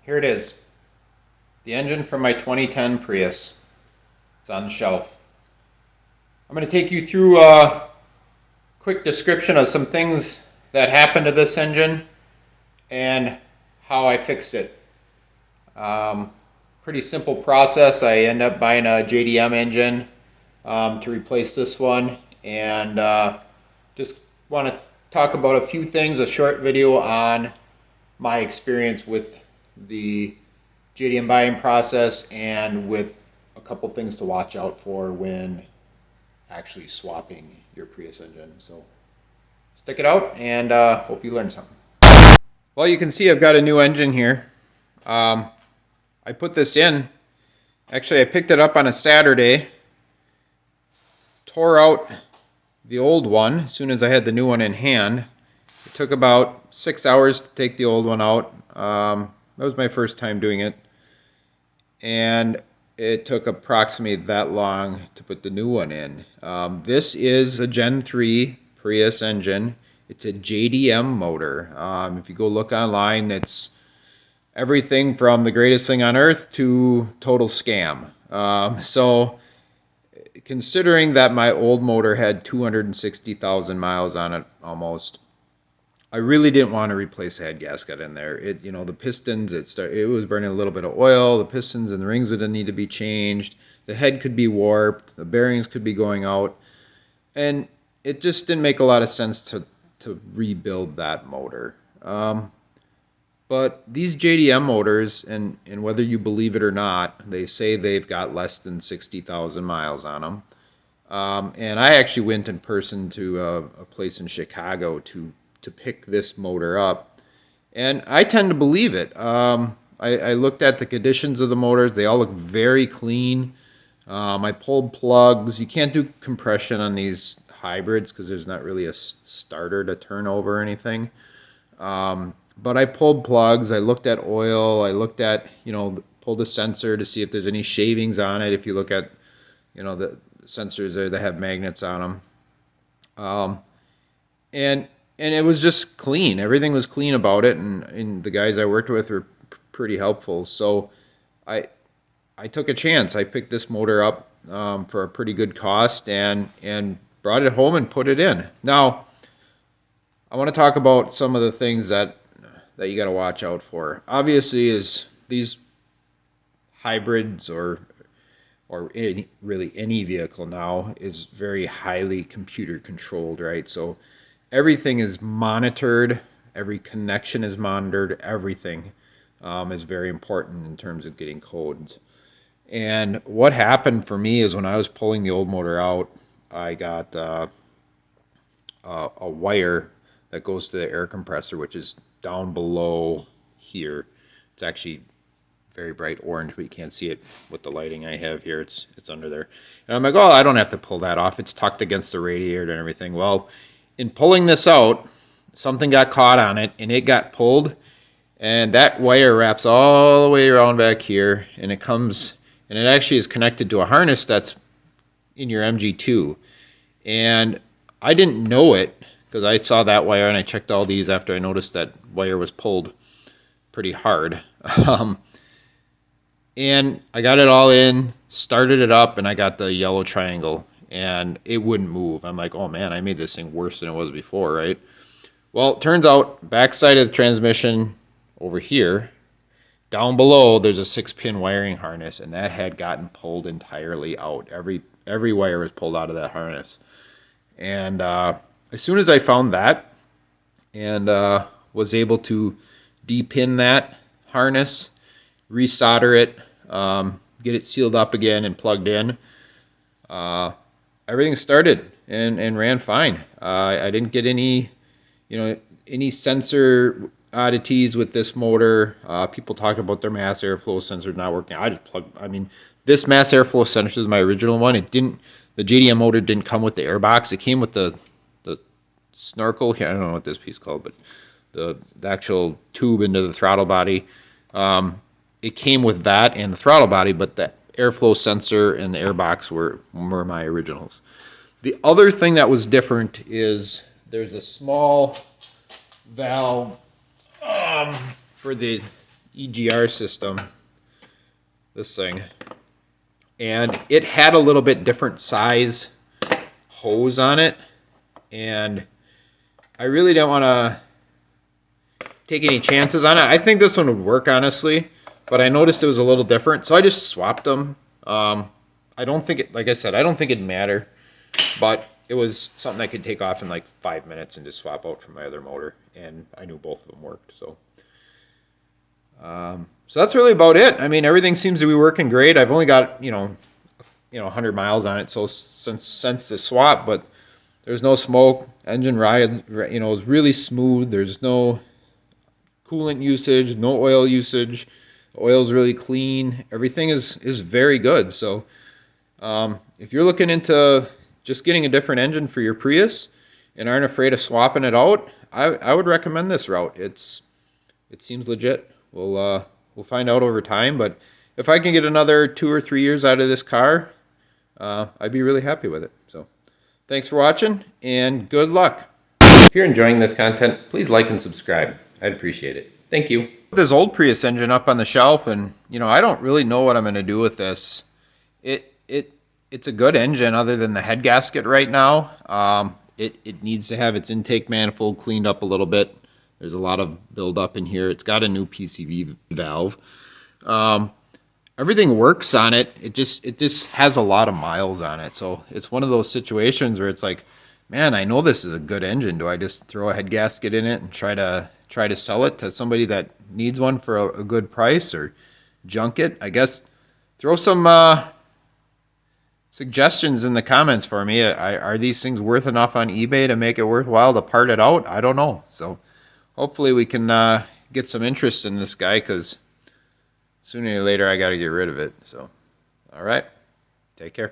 Here it is. The engine from my 2010 Prius. It's on the shelf. I'm going to take you through a quick description of some things that happened to this engine and how I fixed it. Pretty simple process. I end up buying a JDM engine to replace this one, and just want to talk about a few things, a short video on my experience with the JDM buying process and with a couple things to watch out for when actually swapping your Prius engine. So stick it out, and hope you learn something. Well, you can see I've got a new engine here. I put this in. Actually, I picked it up on a Saturday, tore out the old one as soon as I had the new one in hand. It took about 6 hours to take the old one out. That was my first time doing it. And it took approximately that long to put the new one in. This is a Gen 3 Prius engine. It's a JDM motor. If you go look online, it's everything from the greatest thing on earth to total scam. So considering that my old motor had 260,000 miles on it almost, I really didn't want to replace the head gasket in there. The pistons, it was burning a little bit of oil. The pistons and the rings would need to be changed. The head could be warped. The bearings could be going out. And it just didn't make a lot of sense to rebuild that motor. But these JDM motors, and whether you believe it or not, they say they've got less than 60,000 miles on them. And I actually went in person to a place in Chicago to pick this motor up, and I tend to believe it. I looked at the conditions of the motors. They all look very clean. I pulled plugs. You can't do compression on these hybrids because there's not really a starter to turn over or anything. But I pulled plugs. I looked at oil. I looked at, pulled a sensor to see if there's any shavings on it. If you look at, the sensors there that have magnets on them. And it was just clean. Everything was clean about it, and the guys I worked with were pretty helpful. So I took a chance. I picked this motor up for a pretty good cost and brought it home and put it in. Now, I want to talk about some of the things that you got to watch out for. Obviously, is these hybrids or really any vehicle now is very highly computer controlled, right? So everything is monitored, every connection is monitored, everything is very important in terms of getting codes. And what happened for me is when I was pulling the old motor out, I got a wire that goes to the air compressor, which is down below here. It's actually very bright orange, but you can't see it with the lighting I have here. It's under there. And I'm like, oh, I don't have to pull that off. It's tucked against the radiator and everything. Well, in pulling this out, something got caught on it, and it got pulled, and that wire wraps all the way around back here, and it comes, and it actually is connected to a harness that's in your MG2. And I didn't know it because I saw that wire, and I checked all these after I noticed that wire was pulled pretty hard. And I got it all in, started it up, and I got the yellow triangle, and it wouldn't move. I'm like, oh man, I made this thing worse than it was before, right? Well, it turns out, backside of the transmission over here, down below, there's a 6-pin wiring harness, and that had gotten pulled entirely out. Every wire was pulled out of that harness. And as soon as I found that and was able to depin that harness, resolder it, get it sealed up again and plugged in, everything started and ran fine. I didn't get any sensor oddities with this motor. People talk about their mass airflow sensor not working. I just plugged. This mass airflow sensor is my original one. The JDM motor didn't come with the airbox. It came with the snorkel here. I don't know what this piece is called, but the actual tube into the throttle body. It came with that and the throttle body, but the airflow sensor and the airbox were my originals. The other thing that was different is there's a small valve for the EGR system, this thing, and it had a little bit different size hose on it, and I really don't want to take any chances on it. I think this one would work, honestly, but I noticed it was a little different, so I just swapped them. I don't think it, like I said, I don't think it'd matter, but it was something I could take off in like 5 minutes and just swap out from my other motor, and I knew both of them worked. So so that's really about it. I mean, everything seems to be working great. I've only got 100 miles on it, so since the swap, but there's no smoke. Engine ride, is really smooth. There's no coolant usage, no oil usage. The oil's really clean. Everything is very good. So if you're looking into just getting a different engine for your Prius and aren't afraid of swapping it out, I would recommend this route. It seems legit. We'll find out over time, but if I can get another 2 or 3 years out of this car, I'd be really happy with it. So thanks for watching, and good luck. If you're enjoying this content, please like and subscribe. I'd appreciate it. Thank you. This old Prius engine up on the shelf, and I don't really know what I'm going to do with this. It's a good engine other than the head gasket right now. It needs to have its intake manifold cleaned up a little bit. There's a lot of buildup in here. It's got a new PCV valve. Everything works on it. It just has a lot of miles on it. So it's one of those situations where it's like, man, I know this is a good engine. Do I just throw a head gasket in it and try to sell it to somebody that needs one for a good price, or junk it? I guess throw some suggestions in the comments for me. Are these things worth enough on eBay to make it worthwhile to part it out? I don't know. So hopefully we can get some interest in this guy, because sooner or later I got to get rid of it. So, all right, take care.